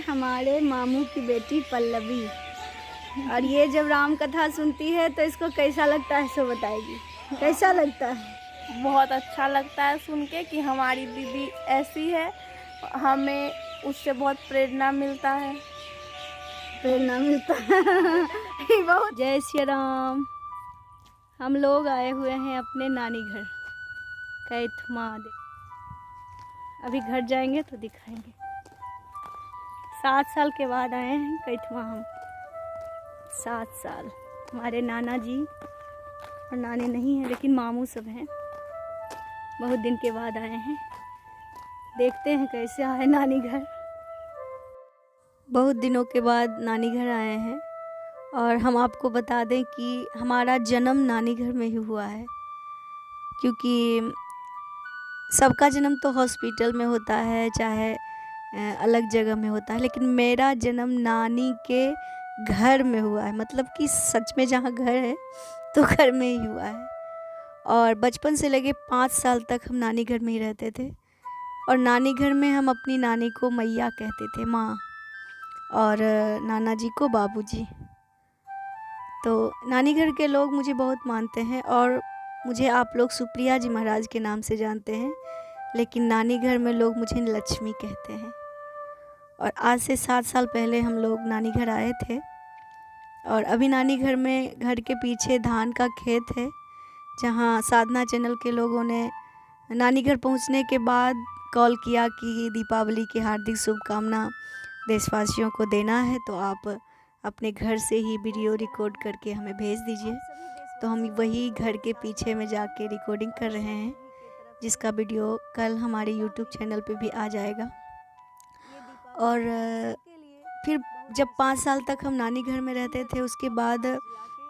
हमारे मामू की बेटी पल्लवी, और ये जब राम कथा सुनती है तो इसको कैसा लगता है सो बताएगी। कैसा लगता है? बहुत अच्छा लगता है सुन के कि हमारी दीदी ऐसी है, हमें उससे बहुत प्रेरणा मिलता है। बहुत। जय श्री राम। हम लोग आए हुए हैं अपने नानी घर कैथमा। अभी घर जाएंगे तो दिखाएंगे। 7 साल के बाद आए हैं कैथमा हम। 7 साल। हमारे नाना जी और नानी नहीं हैं लेकिन मामू सब हैं। बहुत दिन के बाद आए हैं। देखते हैं कैसे आए नानी घर। बहुत दिनों के बाद नानी घर आए हैं। और हम आपको बता दें कि हमारा जन्म नानी घर में ही हुआ है, क्योंकि सबका जन्म तो हॉस्पिटल में होता है, चाहे अलग जगह में होता है, लेकिन मेरा जन्म नानी के घर में हुआ है। मतलब कि सच में जहाँ घर है तो घर में ही हुआ है। और बचपन से लगे 5 साल तक हम नानी घर में ही रहते थे। और नानी घर में हम अपनी नानी को मैया कहते थे, माँ, और नाना जी को बाबूजी। तो नानी घर के लोग मुझे बहुत मानते हैं और मुझे आप लोग सुप्रिया जी महाराज के नाम से जानते हैं, लेकिन नानी घर में लोग मुझे लक्ष्मी कहते हैं। और आज से 7 साल पहले हम लोग नानी घर आए थे। और अभी नानी घर में, घर के पीछे धान का खेत है, जहाँ साधना चैनल के लोगों ने नानी घर पहुँचने के बाद कॉल किया कि दीपावली की हार्दिक शुभकामना देशवासियों को देना है, तो आप अपने घर से ही वीडियो रिकॉर्ड करके हमें भेज दीजिए। तो हम वही घर के पीछे में जाके रिकॉर्डिंग कर रहे हैं, जिसका वीडियो कल हमारे YouTube चैनल पे भी आ जाएगा। और फिर जब 5 साल तक हम नानी घर में रहते थे, उसके बाद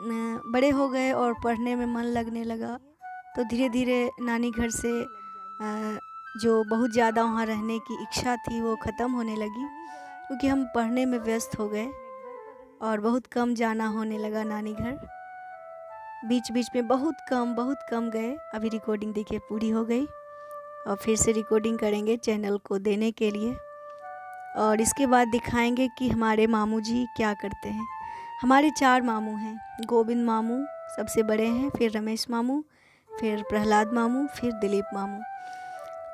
बड़े हो गए और पढ़ने में मन लगने लगा, तो धीरे धीरे नानी घर से जो बहुत ज़्यादा वहाँ रहने की इच्छा थी वो ख़त्म होने लगी, क्योंकि हम पढ़ने में व्यस्त हो गए और बहुत कम जाना होने लगा नानी घर। बीच बीच में बहुत कम गए। अभी रिकॉर्डिंग देखिए पूरी हो गई और फिर से रिकॉर्डिंग करेंगे चैनल को देने के लिए। और इसके बाद दिखाएंगे कि हमारे मामू जी क्या करते हैं। हमारे 4 मामू हैं। गोविंद मामू सबसे बड़े हैं, फिर रमेश मामू, फिर प्रहलाद मामू, फिर दिलीप मामू।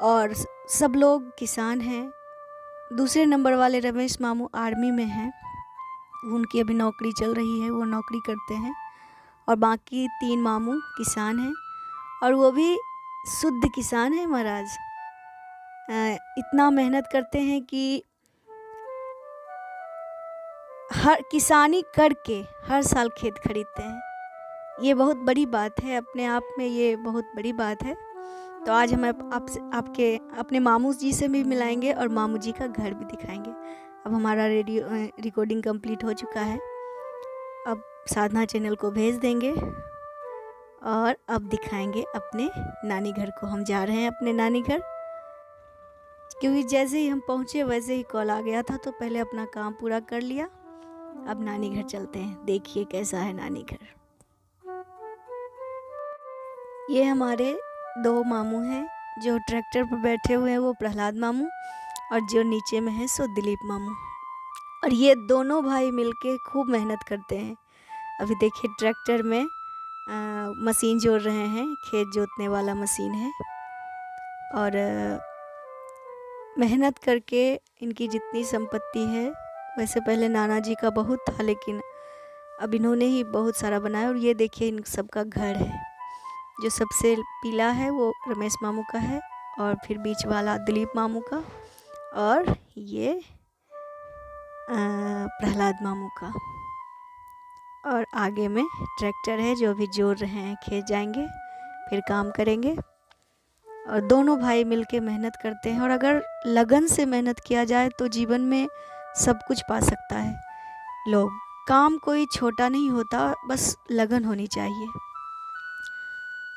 और सब लोग किसान हैं। दूसरे नंबर वाले रमेश मामू आर्मी में हैं, उनकी अभी नौकरी चल रही है, वो नौकरी करते हैं। और बाकी 3 मामू किसान हैं, और वो भी शुद्ध किसान हैं महाराज। इतना मेहनत करते हैं कि हर किसानी करके हर साल खेत खरीदते हैं। ये बहुत बड़ी बात है, अपने आप में ये बहुत बड़ी बात है। तो आज हम आपके अपने मामू जी से भी मिलाएंगे और मामू जी का घर भी दिखाएंगे। अब हमारा रिकॉर्डिंग कंप्लीट हो चुका है। अब साधना चैनल को भेज देंगे और अब दिखाएंगे अपने नानी घर को। हम जा रहे हैं अपने नानी घर, क्योंकि जैसे ही हम पहुँचे वैसे ही कॉल आ गया था, तो पहले अपना काम पूरा कर लिया। अब नानी घर चलते हैं, देखिए कैसा है नानी घर। ये हमारे 2 मामू हैं। जो ट्रैक्टर पर बैठे हुए हैं वो प्रहलाद मामू, और जो नीचे में है सो दिलीप मामू। और ये दोनों भाई मिलके खूब मेहनत करते हैं। अभी देखिए ट्रैक्टर में मशीन जोड़ रहे हैं, खेत जोतने वाला मशीन है। और मेहनत करके इनकी जितनी संपत्ति है, वैसे पहले नाना जी का बहुत था, लेकिन अब इन्होंने ही बहुत सारा बनाया। और ये देखिए इन सबका घर है। जो सबसे पीला है वो रमेश मामू का है, और फिर बीच वाला दिलीप मामू का, और ये प्रहलाद मामू का। और आगे में ट्रैक्टर है जो अभी जोड़ रहे हैं, खेत जाएंगे फिर काम करेंगे। और दोनों भाई मिलके मेहनत करते हैं। और अगर लगन से मेहनत किया जाए तो जीवन में सब कुछ पा सकता है लोग। काम कोई छोटा नहीं होता, बस लगन होनी चाहिए।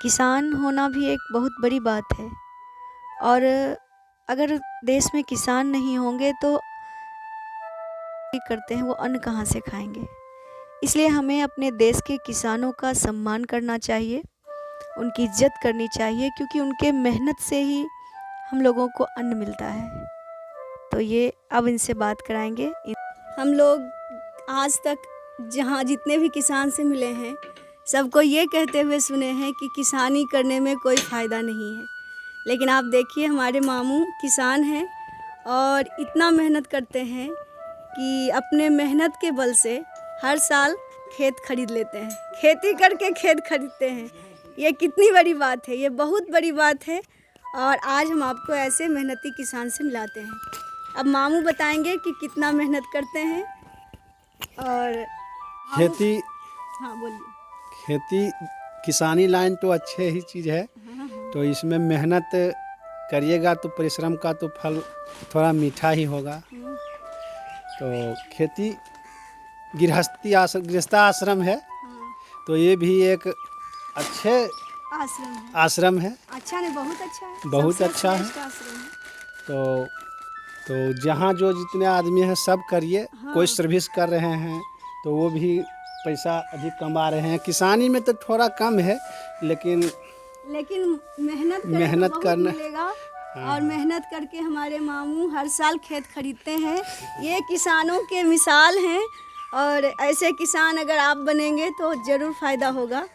किसान होना भी एक बहुत बड़ी बात है। और अगर देश में किसान नहीं होंगे तो करते हैं वो अन्न कहाँ से खाएंगे। इसलिए हमें अपने देश के किसानों का सम्मान करना चाहिए, उनकी इज्जत करनी चाहिए, क्योंकि उनके मेहनत से ही हम लोगों को अन्न मिलता है। तो ये अब इनसे बात कराएंगे। हम लोग आज तक जहाँ जितने भी किसान से मिले हैं सबको ये कहते हुए सुने हैं कि किसानी करने में कोई फ़ायदा नहीं है, लेकिन आप देखिए हमारे मामू किसान हैं और इतना मेहनत करते हैं कि अपने मेहनत के बल से हर साल खेत खरीद लेते हैं, खेती करके खेत खरीदते हैं। ये कितनी बड़ी बात है, ये बहुत बड़ी बात है। और आज हम आपको ऐसे मेहनती किसान से मिलाते हैं। अब मामू बताएंगे कि कितना मेहनत करते हैं। और खेती हाँ बोलिए। खेती किसानी लाइन तो अच्छे ही चीज़ है, तो इसमें मेहनत करिएगा तो परिश्रम का तो फल थोड़ा मीठा ही होगा। तो खेती गृहस्थाश्रम है, तो ये भी एक अच्छे आश्रम है। अच्छा नहीं, बहुत अच्छा है, बहुत सबसे अच्छा है। श्रेष्ठ आश्रम है। तो जहाँ जो जितने आदमी हैं सब करिए। कोई सर्विस कर रहे हैं तो वो भी पैसा अधिक कमा रहे हैं। किसानी में तो थोड़ा कम है, लेकिन मेहनत करना मिलेगा। और मेहनत करके हमारे मामू हर साल खेत खरीदते हैं। ये किसानों के मिसाल हैं और ऐसे किसान अगर आप बनेंगे तो ज़रूर फ़ायदा होगा।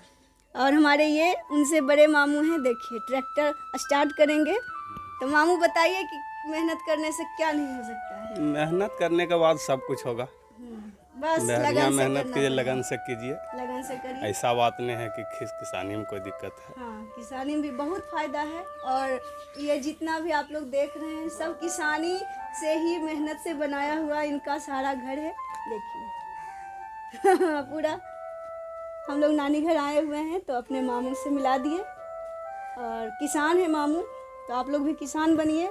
और हमारे ये उनसे बड़े मामू हैं, देखिए ट्रैक्टर स्टार्ट करेंगे। तो मामू बताइए कि मेहनत करने से क्या नहीं हो सकता है? मेहनत करने के बाद सब कुछ होगा। बस मेहनत कीजिए, लगन से कीजिए। लगन से करिए। ऐसा बात नहीं है कि किसानी में कोई दिक्कत है। हाँ, किसानी में भी बहुत फ़ायदा है। और ये जितना भी आप लोग देख रहे हैं सब किसानी से ही मेहनत से बनाया हुआ इनका सारा घर है। देखिए पूरा हम लोग नानी घर आए हुए हैं तो अपने मामू से मिला दिए। और किसान है मामू, तो आप लोग भी किसान बनिए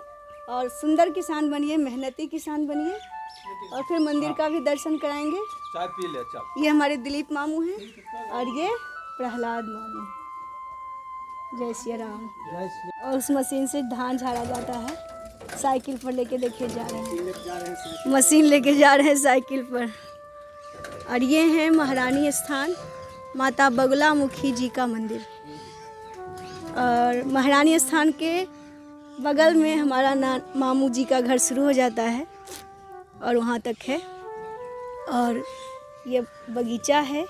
और सुंदर किसान बनिए, मेहनती किसान बनिए। और फिर मंदिर का भी दर्शन कराएंगे। चाय पी ले। चाय। ये हमारे दिलीप मामू हैं और ये प्रहलाद मामू। जय श्री राम। और उस मशीन से धान झाड़ा जाता है। साइकिल पर लेके देखे जा रहे हैं, मशीन लेके जा रहे हैं साइकिल पर। और ये है महारानी स्थान, माता बगलामुखी जी का मंदिर। और महारानी स्थान के बगल में हमारा मामू जी का घर शुरू हो जाता है और वहाँ तक है। और ये बगीचा है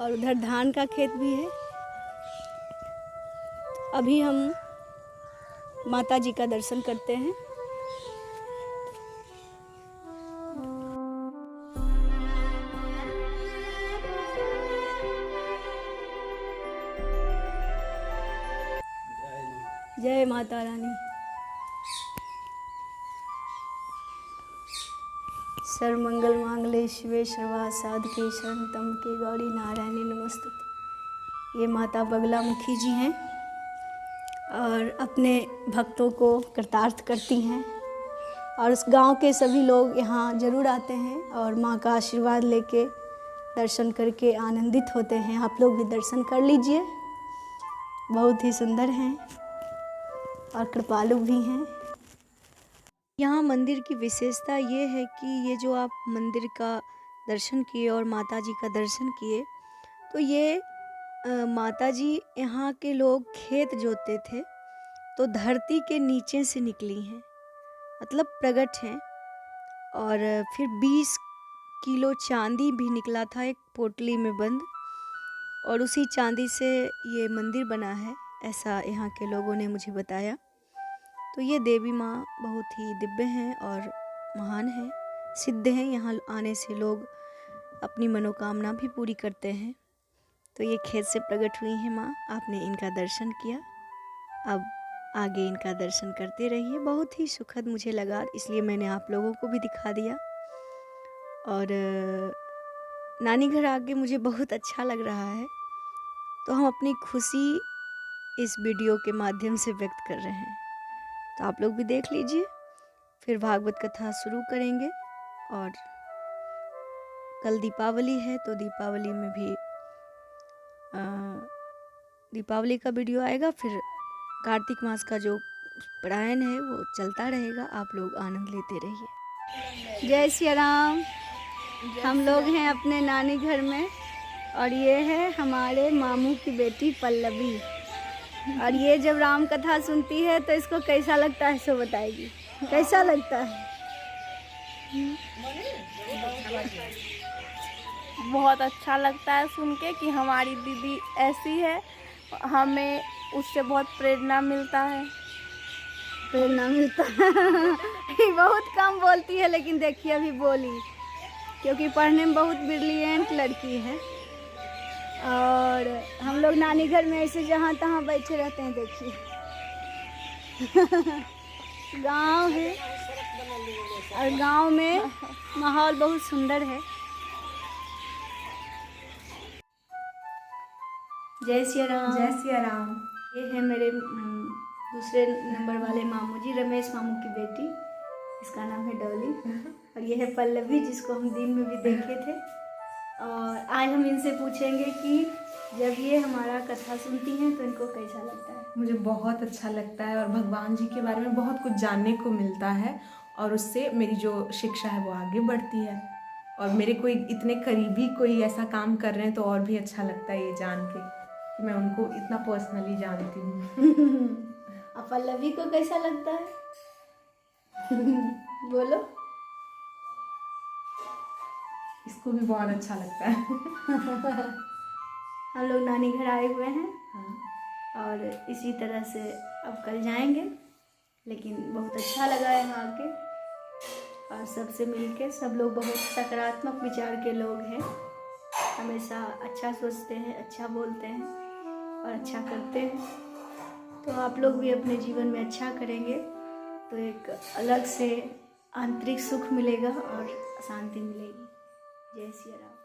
और उधर धान का खेत भी है। अभी हम माता जी का दर्शन करते हैं। जय माता रानी। सर्वमंगल मांगल्ये शिवे सर्वार्थ साधके शरणं के गौरी नारायणी नमस्तुते। ये माता बगलामुखी जी हैं और अपने भक्तों को कृतार्थ करती हैं। और उस गांव के सभी लोग यहाँ ज़रूर आते हैं और माँ का आशीर्वाद लेके दर्शन करके आनंदित होते हैं। आप लोग भी दर्शन कर लीजिए, बहुत ही सुंदर हैं और कृपालु भी हैं। यहाँ मंदिर की विशेषता ये है कि ये जो आप मंदिर का दर्शन किए और माता जी का दर्शन किए, तो ये माता जी यहाँ के लोग खेत जोतते थे तो धरती के नीचे से निकली हैं, मतलब प्रकट हैं। और फिर 20 किलो चांदी भी निकला था एक पोटली में बंद, और उसी चांदी से ये मंदिर बना है, ऐसा यहाँ के लोगों ने मुझे बताया। तो ये देवी माँ बहुत ही दिव्य हैं और महान हैं, सिद्ध हैं। यहाँ आने से लोग अपनी मनोकामना भी पूरी करते हैं। तो ये खेत से प्रकट हुई हैं माँ, आपने इनका दर्शन किया, अब आगे इनका दर्शन करते रहिए। बहुत ही सुखद मुझे लगा, इसलिए मैंने आप लोगों को भी दिखा दिया। और नानी घर आके मुझे बहुत अच्छा लग रहा है, तो हम अपनी खुशी इस वीडियो के माध्यम से व्यक्त कर रहे हैं। तो आप लोग भी देख लीजिए। फिर भागवत कथा शुरू करेंगे। और कल दीपावली है, तो दीपावली में भी दीपावली का वीडियो आएगा। फिर कार्तिक मास का जो पारायण है वो चलता रहेगा, आप लोग आनंद लेते रहिए। जय श्री राम। हम लोग हैं अपने नानी घर में और ये है हमारे मामू की बेटी पल्लवी। और ये जब राम कथा सुनती है तो इसको कैसा लगता है सो बताएगी। कैसा लगता है? बहुत अच्छा लगता है सुन के कि हमारी दीदी ऐसी है, हमें उससे बहुत प्रेरणा मिलता है। प्रेरणा मिलता है। बहुत कम बोलती है, लेकिन देखिए अभी बोली, क्योंकि पढ़ने में बहुत ब्रिलियंट लड़की है। और हम लोग नानी घर में ऐसे जहाँ तहाँ बैठे रहते हैं, देखिए। गांव है और गांव में माहौल बहुत सुंदर है। जय सिया राम। जय सिया राम। ये है मेरे दूसरे नंबर वाले मामू जी, रमेश मामू की बेटी। इसका नाम है डॉली। और ये है पल्लवी, जिसको हम दिन में भी देखे थे। और आज हम इनसे पूछेंगे कि जब ये हमारा कथा सुनती हैं तो इनको कैसा लगता है। मुझे बहुत अच्छा लगता है और भगवान जी के बारे में बहुत कुछ जानने को मिलता है, और उससे मेरी जो शिक्षा है वो आगे बढ़ती है। और मेरे कोई इतने करीबी कोई ऐसा काम कर रहे हैं तो और भी अच्छा लगता है ये जान के कि मैं उनको इतना पर्सनली जानती हूँ। अब पल्लवी को कैसा लगता है? बोलो। इसको भी बहुत अच्छा लगता है। हम लोग नानी घर आए हुए हैं हाँ। और इसी तरह से अब कल जाएंगे, लेकिन बहुत अच्छा लगा यहाँ आके और सबसे मिलके। सब लोग बहुत सकारात्मक विचार के लोग हैं, हमेशा अच्छा सोचते हैं, अच्छा बोलते हैं और अच्छा करते हैं। तो आप लोग भी अपने जीवन में अच्छा करेंगे तो एक अलग से आंतरिक सुख मिलेगा और शांति मिलेगी। जय सिया राम।